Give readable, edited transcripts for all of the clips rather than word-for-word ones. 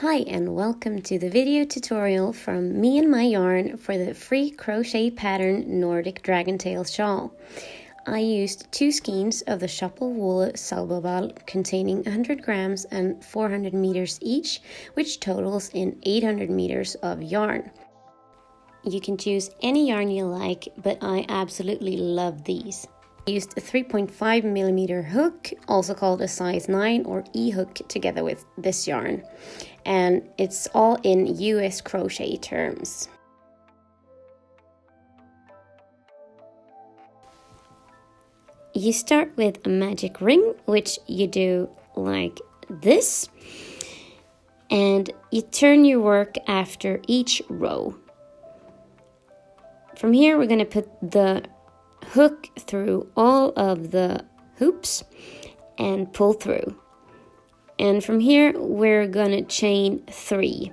Hi and welcome to the video tutorial from me and my yarn for the free Crochet Pattern Nordic Dragon Tail shawl. I used 2 skeins of the shawl wool salbobal containing 100 grams and 400 meters each, which totals in 800 meters of yarn. You can choose any yarn you like, but I absolutely love these. I used a 3.5 millimeter hook, also called a size 9 or E hook, together with this yarn. And it's all in US crochet terms. You start with a magic ring, which you do like this. And you turn your work after each row. From here we're going to put the hook through all of the hoops and pull through. And from here we're gonna chain 3,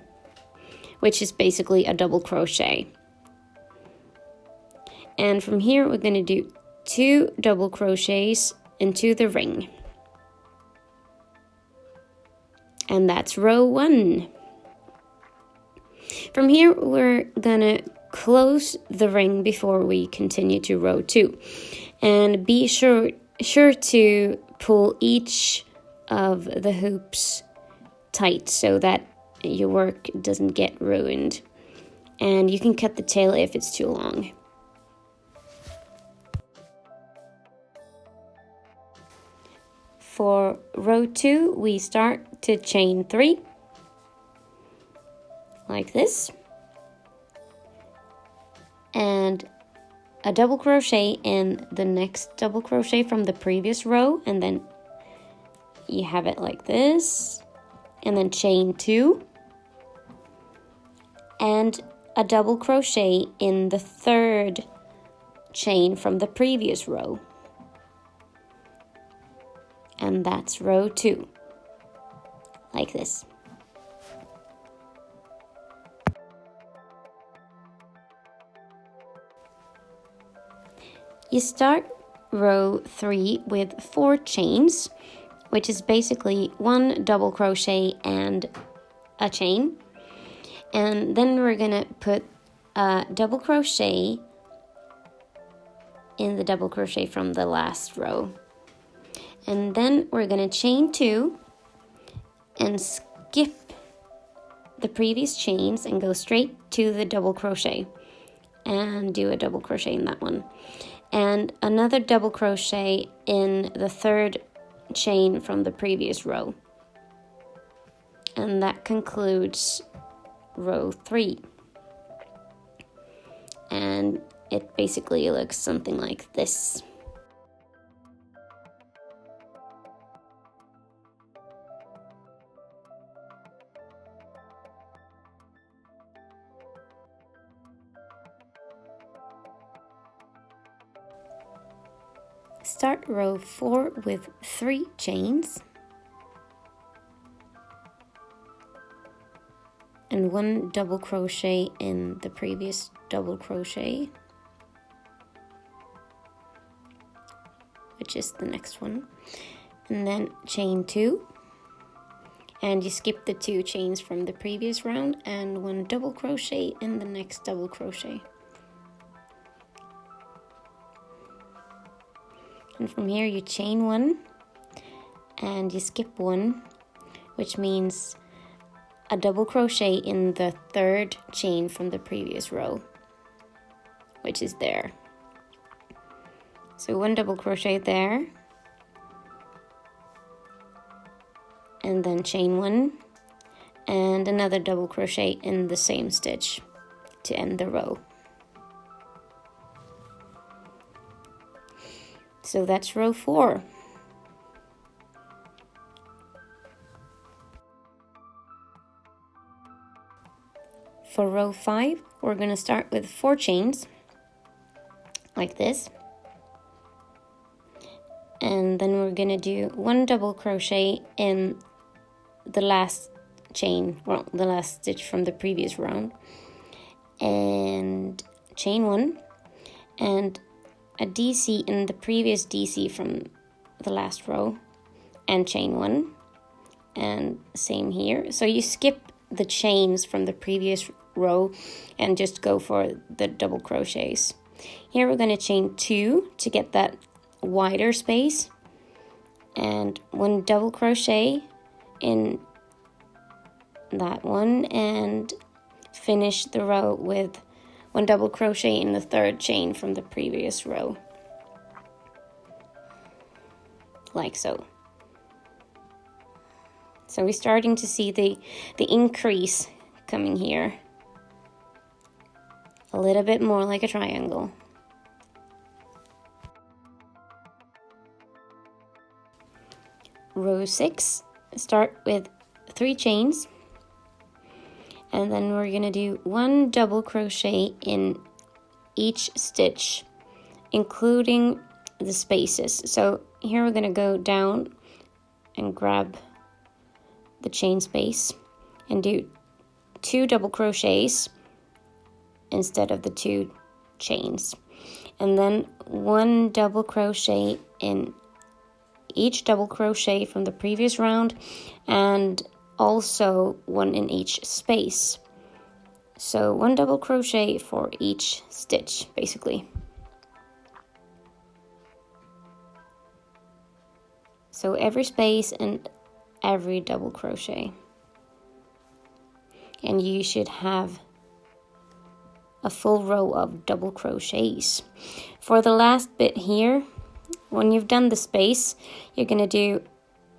which is basically a double crochet. And from here we're gonna do 2 double crochets into the ring. And that's row 1. From here we're gonna close the ring before we continue to row 2. And be sure to pull each of the hoops tight so that your work doesn't get ruined. And you can cut the tail if it's too long. For row 2, we start to chain 3 like this, and a double crochet in the next double crochet from the previous row, and then you have it like this, and then chain 2 and a double crochet in the third chain from the previous row, and that's row 2 like this. You start row 3 with 4 chains, which is basically 1 double crochet and a chain. And then we're gonna put a double crochet in the double crochet from the last row. And then we're gonna chain 2 and skip the previous chains and go straight to the double crochet and do a double crochet in that one. And another double crochet in the third chain from the previous row. And that concludes row 3. And it basically looks something like this. Start row 4 with 3 chains and 1 double crochet in the previous double crochet, which is the next one, and then chain 2, and you skip the 2 chains from the previous round and 1 double crochet in the next double crochet. And from here you chain 1 and you skip 1, which means a double crochet in the third chain from the previous row, which is there. So 1 double crochet there, and then chain 1 and another double crochet in the same stitch to end the row. So that's row 4. For row 5, we're going to start with 4 chains, like this. And then we're going to do 1 double crochet in the last chain, well, the last stitch from the previous round. And chain 1, and a DC in the previous DC from the last row, and chain 1, and same here. So you skip the chains from the previous row and just go for the double crochets. Here we're going to chain 2 to get that wider space, and 1 double crochet in that one, and finish the row with 1 double crochet in the 3rd chain from the previous row, like so. So we're starting to see the increase coming here, a little bit more like a triangle. Row 6, start with 3 chains, and then we're going to do 1 double crochet in each stitch, including the spaces. So here we're going to go down and grab the chain space and do 2 double crochets instead of the 2 chains, and then 1 double crochet in each double crochet from the previous round, and also 1 in each space. So 1 double crochet for each stitch, basically. So every space and every double crochet. And you should have a full row of double crochets. For the last bit here, when you've done the space, you're going to do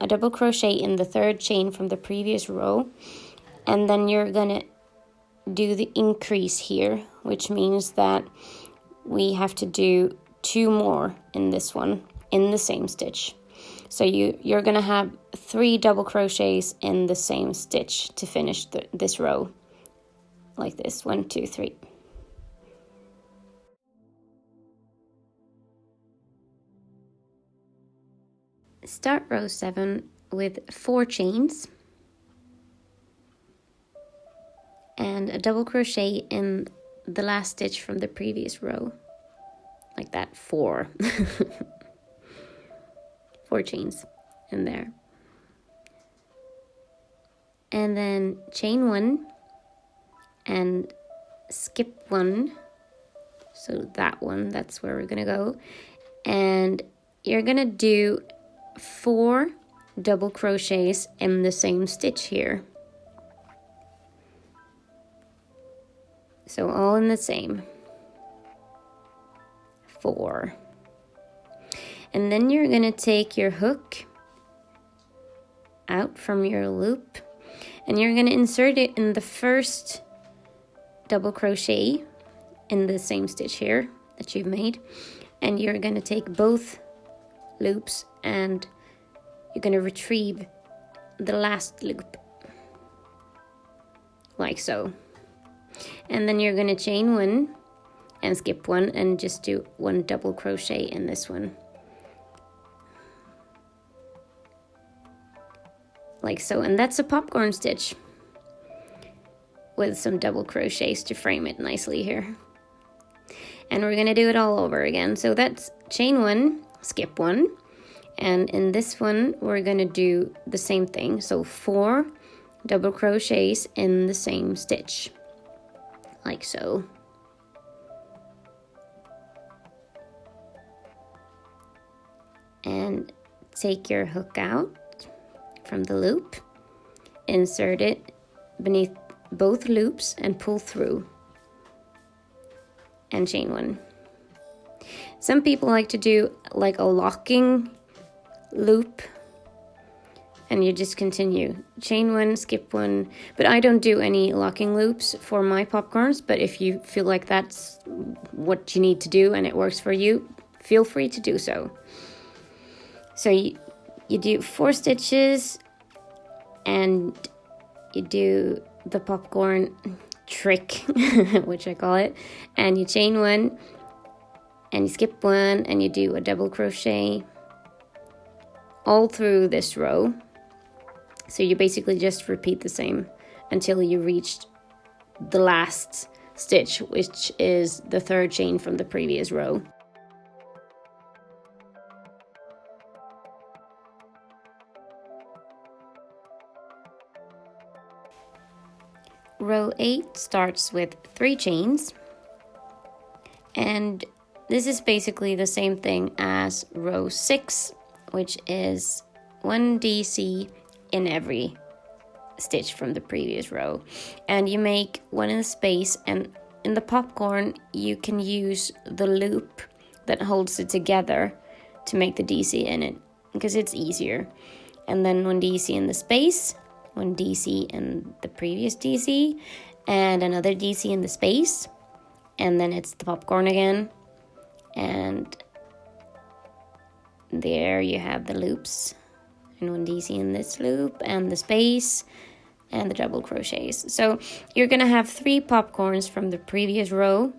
a double crochet in the 3rd chain from the previous row, and then you're going to do the increase here, which means that we have to do 2 more in this one in the same stitch. So you're going to have 3 double crochets in the same stitch to finish this row, like this. 1, 2, 3. Start row 7 with 4 chains and a double crochet in the last stitch from the previous row, like that. 4 4 chains in there, and then chain 1 and skip 1, so that's where we're gonna go, and you're gonna do 4 double crochets in the same stitch here, so all in the same 4. And then you're going to take your hook out from your loop, and you're going to insert it in the first double crochet in the same stitch here that you've made, and you're going to take both loops and you're going to retrieve the last loop, like so. And then you're going to chain 1 and skip 1 and just do 1 double crochet in this one, like so. And that's a popcorn stitch with some double crochets to frame it nicely here. And we're going to do it all over again. So that's chain 1, skip 1, and in this one we're going to do the same thing, so 4 double crochets in the same stitch, like so. And take your hook out from the loop, insert it beneath both loops and pull through, and chain 1. Some people like to do like a locking loop, and you just continue chain 1, skip 1, but I don't do any locking loops for my popcorns. But if you feel like that's what you need to do and it works for you, feel free to do so. So you do 4 stitches and you do the popcorn trick, which I call it, and you chain 1 and you skip 1 and you do a double crochet all through this row. So you basically just repeat the same until you reach the last stitch, which is the 3rd chain from the previous row. row 8 starts with 3 chains, and this is basically the same thing as row 6, which is 1 DC in every stitch from the previous row. And you make one in the space, and in the popcorn you can use the loop that holds it together to make the DC in it, because it's easier. And then 1 DC in the space, 1 DC in the previous DC, and another DC in the space, and then it's the popcorn again. And there you have the loops, and 1 DC in this loop, and the space, and the double crochets. So you're gonna have 3 popcorns from the previous row,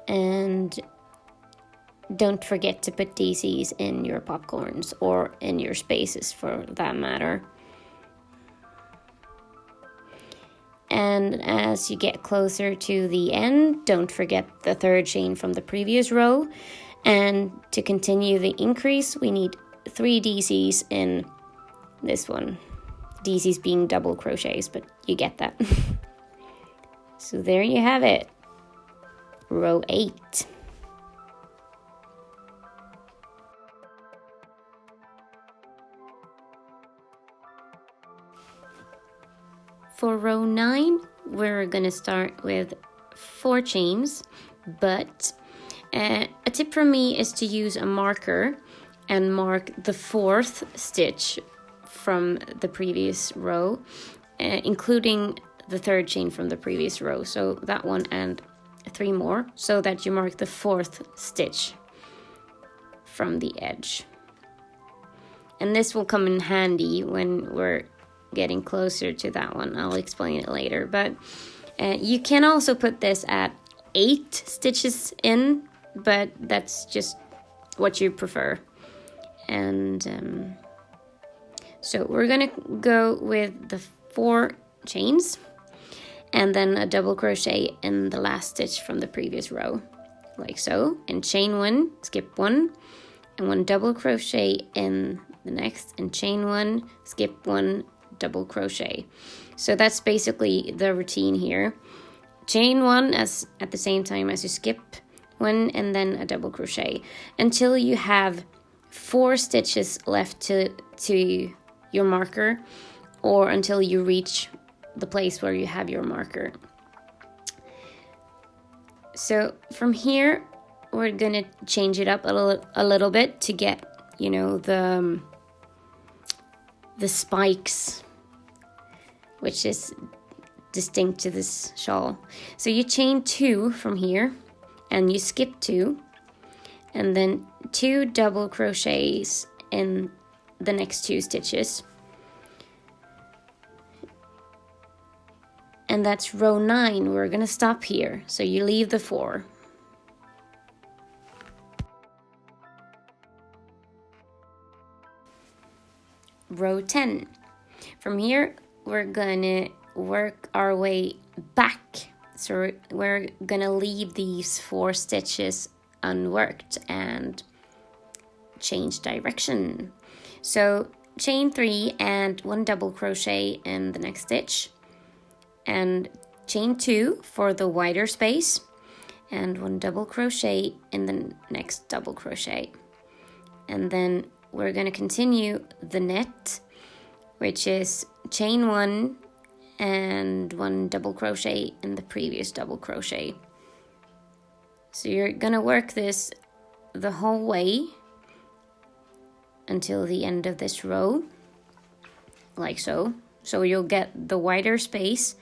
and don't forget to put DCs in your popcorns, or in your spaces for that matter. And as you get closer to the end, don't forget the 3rd chain from the previous row. And to continue the increase, we need 3 DCs in this one. DCs being double crochets, but you get that. So there you have it. Row 8. For row 9, we're gonna start with 4 chains, but a tip from me is to use a marker and mark the 4th stitch from the previous row, including the 3rd chain from the previous row. So that one and 3 more, so that you mark the 4th stitch from the edge. And this will come in handy when we're getting closer to that one. I'll explain it later, but you can also put this at 8 stitches in, but that's just what you prefer. And so we're gonna go with the 4 chains, and then a double crochet in the last stitch from the previous row, like so, and chain 1, skip 1, and 1 double crochet in the next, and chain 1, skip 1, double crochet. So that's basically the routine here. Chain 1 as at the same time as you skip 1, and then a double crochet until you have 4 stitches left to your marker, or until you reach the place where you have your marker. So from here we're gonna change it up a little bit to get, you know, the spikes, which is distinct to this shawl. So you chain 2 from here, and you skip 2, and then 2 double crochets in the next 2 stitches. And that's row 9. We're gonna stop here, so you leave the 4. Row 10. From here, we're gonna work our way back. So we're gonna leave these 4 stitches unworked and change direction. So chain 3 and 1 double crochet in the next stitch, and chain 2 for the wider space, and 1 double crochet in the next double crochet. And then we're gonna continue the net, which is chain 1 and 1 double crochet in the previous double crochet. So you're gonna work this the whole way until the end of this row, like so. So you'll get the wider space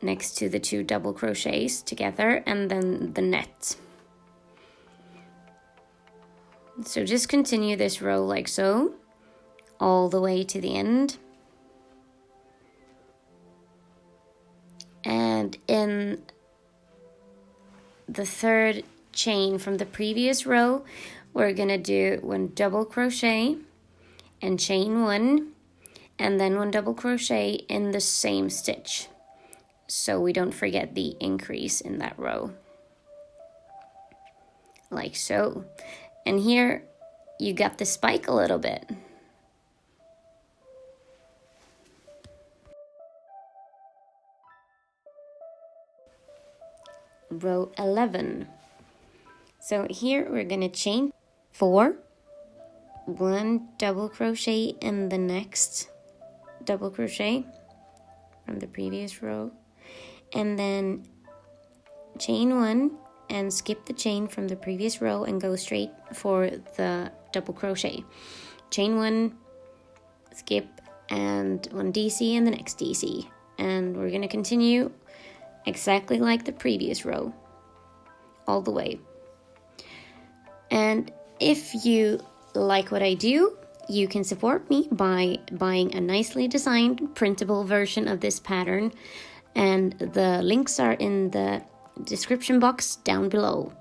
next to the 2 double crochets together, and then the net. So just continue this row like so, all the way to the end. And in the 3rd chain from the previous row, we're gonna do 1 double crochet and chain 1, and then 1 double crochet in the same stitch, so we don't forget the increase in that row, like so. And here you got the spike a little bit. row 11. So here we're gonna chain 4, 1 double crochet in the next double crochet from the previous row, and then chain 1 and skip the chain from the previous row and go straight for the double crochet. Chain 1, skip, and 1 DC in the next DC, and we're going to continue exactly like the previous row all the way. And if you like what I do, you can support me by buying a nicely designed printable version of this pattern, and the links are in the description box down below.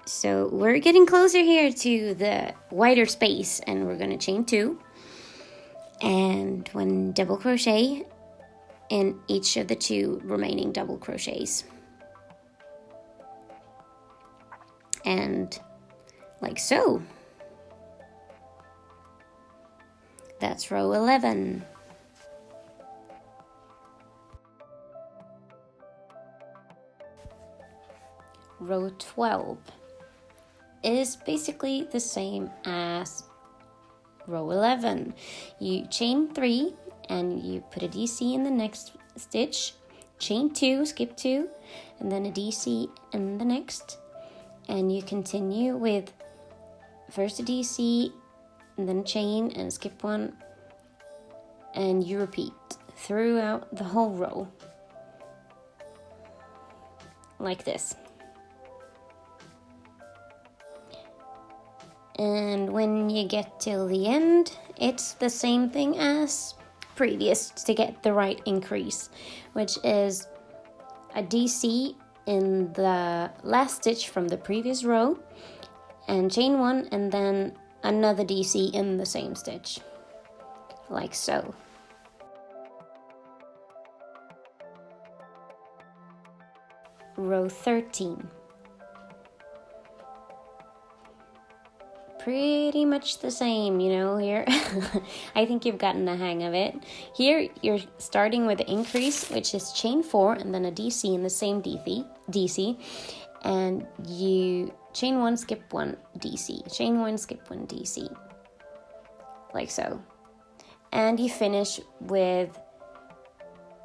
So we're getting closer here to the wider space, and we're going to chain 2 and 1 double crochet in each of the 2 remaining double crochets. And like so. That's row 11. Row 12 is basically the same as row 11. You chain 3 and you put a DC in the next stitch, chain 2, skip 2, and then a DC in the next, and you continue with first a DC and then chain and skip 1, and you repeat throughout the whole row like this. And when you get till the end, it's the same thing as previous to get the right increase, which is a DC in the last stitch from the previous row and chain 1 and then another DC in the same stitch, like so. Row 13. Pretty much the same, you know, here. I think you've gotten the hang of it. Here you're starting with the increase, which is chain 4 and then a DC in the same DC, and you chain 1, skip 1, DC, chain 1, skip 1, DC, like so. And you finish with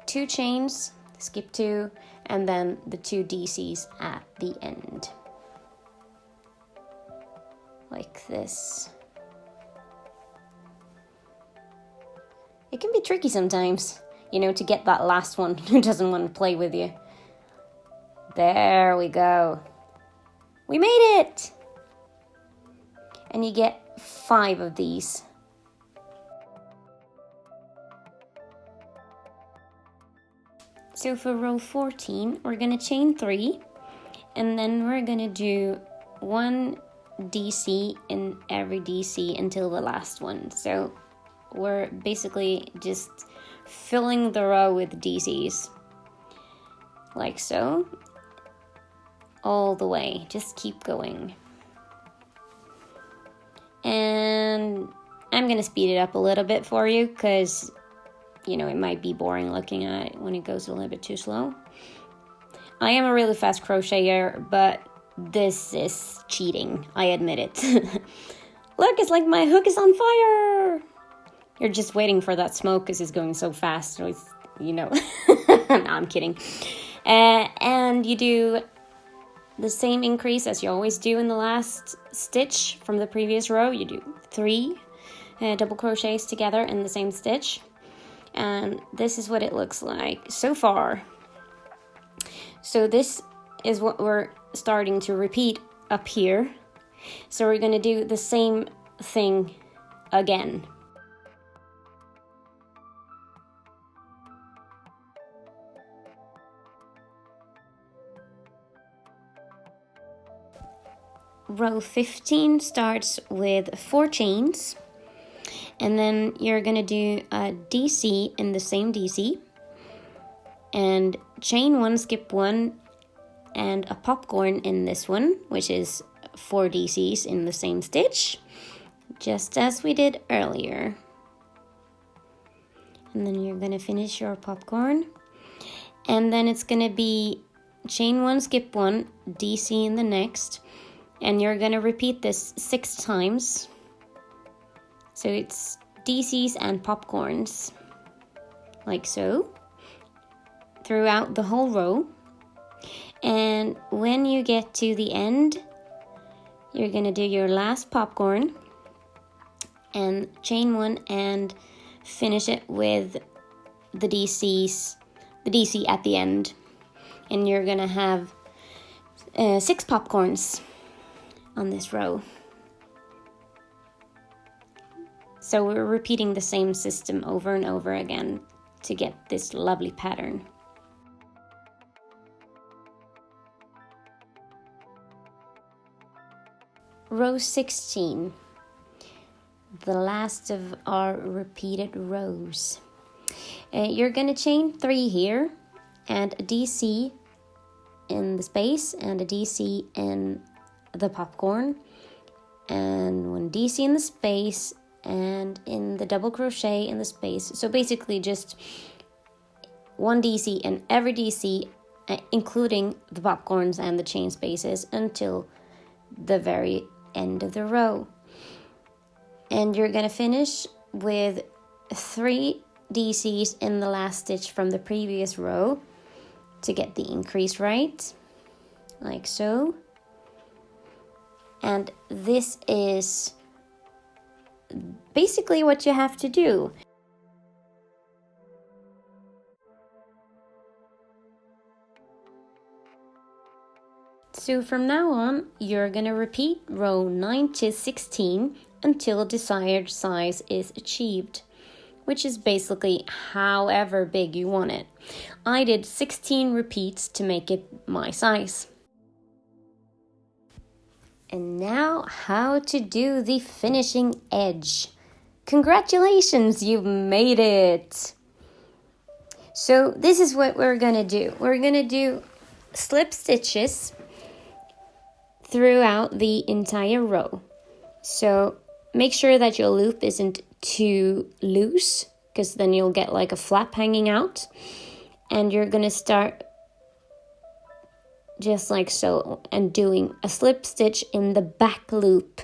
2 chains, skip 2, and then the 2 DCs at the end. Like this. It can be tricky sometimes, you know, to get that last one who doesn't want to play with you. There we go. We made it! And you get 5 of these. So for row 14, we're going to chain 3, and then we're going to do 1 DC in every DC until the last one. So we're basically just filling the row with DCs, like so, all the way. Just keep going. And I'm gonna speed it up a little bit for you because, you know, it might be boring looking at it when it goes a little bit too slow. I am a really fast crocheter, but this is cheating, I admit it. Look, it's like my hook is on fire. You're just waiting for that smoke because it's going so fast. So it's, you know, no, I'm kidding. And you do the same increase as you always do in the last stitch from the previous row. You do 3 double crochets together in the same stitch. And this is what it looks like so far. So this is what we're starting to repeat up here. So we're going to do the same thing again. Row 15 starts with 4 chains, and then you're going to do a DC in the same DC, and chain 1, skip 1, and a popcorn in this one, which is 4 DCs in the same stitch, just as we did earlier. And then you're going to finish your popcorn, And then it's going to be chain 1, skip 1, DC in the next, and you're going to repeat this 6 times. So it's DCs and popcorns, like so, throughout the whole row. And when you get to the end, you're going to do your last popcorn and chain 1 and finish it with the DC at the end. And you're going to have 6 popcorns on this row. So we're repeating the same system over and over again to get this lovely pattern. Row 16, the last of our repeated rows. You're going to chain 3 here and a DC in the space and a DC in the popcorn, and 1 DC in the space and in the double crochet in the space. So basically just 1 DC in every DC, including the popcorns and the chain spaces, until the very end of the row. And you're going to finish with 3 DCs in the last stitch from the previous row to get the increase right, like so. And this is basically what you have to do. So from now on, you're going to repeat row 9 to 16 until desired size is achieved, which is basically however big you want it. I did 16 repeats to make it my size. And now how to do the finishing edge. Congratulations, you've made it! So this is what we're going to do. We're going to do slip stitches throughout the entire row. So make sure that your loop isn't too loose, because then you'll get like a flap hanging out. And you're going to start just like so and doing a slip stitch in the back loop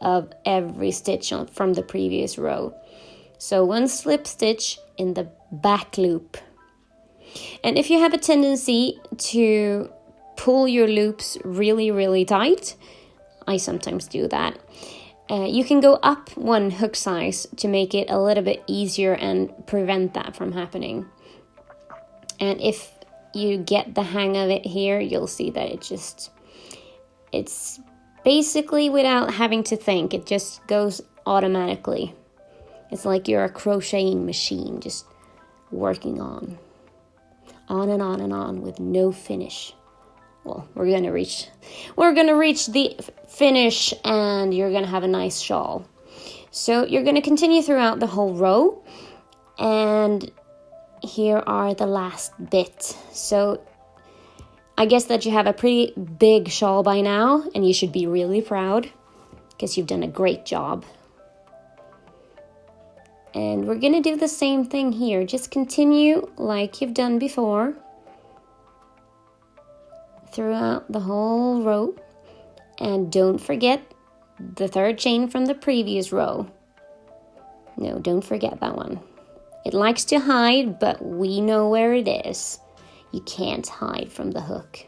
of every stitch from the previous row. So 1 slip stitch in the back loop. And if you have a tendency to pull your loops really tight, I sometimes do that, you can go up 1 hook size to make it a little bit easier and prevent that from happening. And if you get the hang of it here, you'll see that it's basically without having to think, it just goes automatically. It's like you're a crocheting machine, just working on and on and on with no finish. Well, we're gonna reach the finish, and you're gonna have a nice shawl. So you're gonna continue throughout the whole row, and here are the last bit. So I guess that you have a pretty big shawl by now, and you should be really proud because you've done a great job. And we're gonna do the same thing here. Just continue like you've done before throughout the whole row, and don't forget the 3rd chain from the previous row. No, don't forget that one. It likes to hide, but we know where it is. You can't hide from the hook.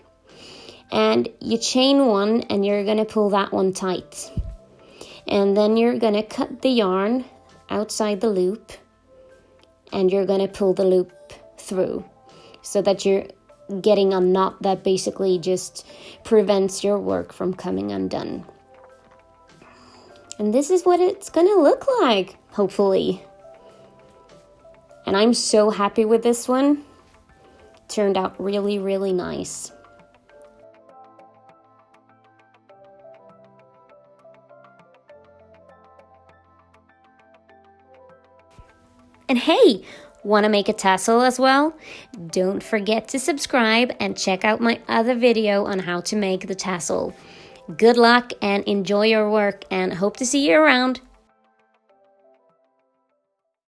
And you chain 1, and you're going to pull that one tight. And then you're going to cut the yarn outside the loop, and you're going to pull the loop through so that you're getting a knot that basically just prevents your work from coming undone. And this is what it's going to look like, hopefully. And I'm so happy with this one. Turned out really nice. And hey, want to make a tassel as well? Don't forget to subscribe and check out my other video on how to make the tassel. Good luck and enjoy your work, and hope to see you around.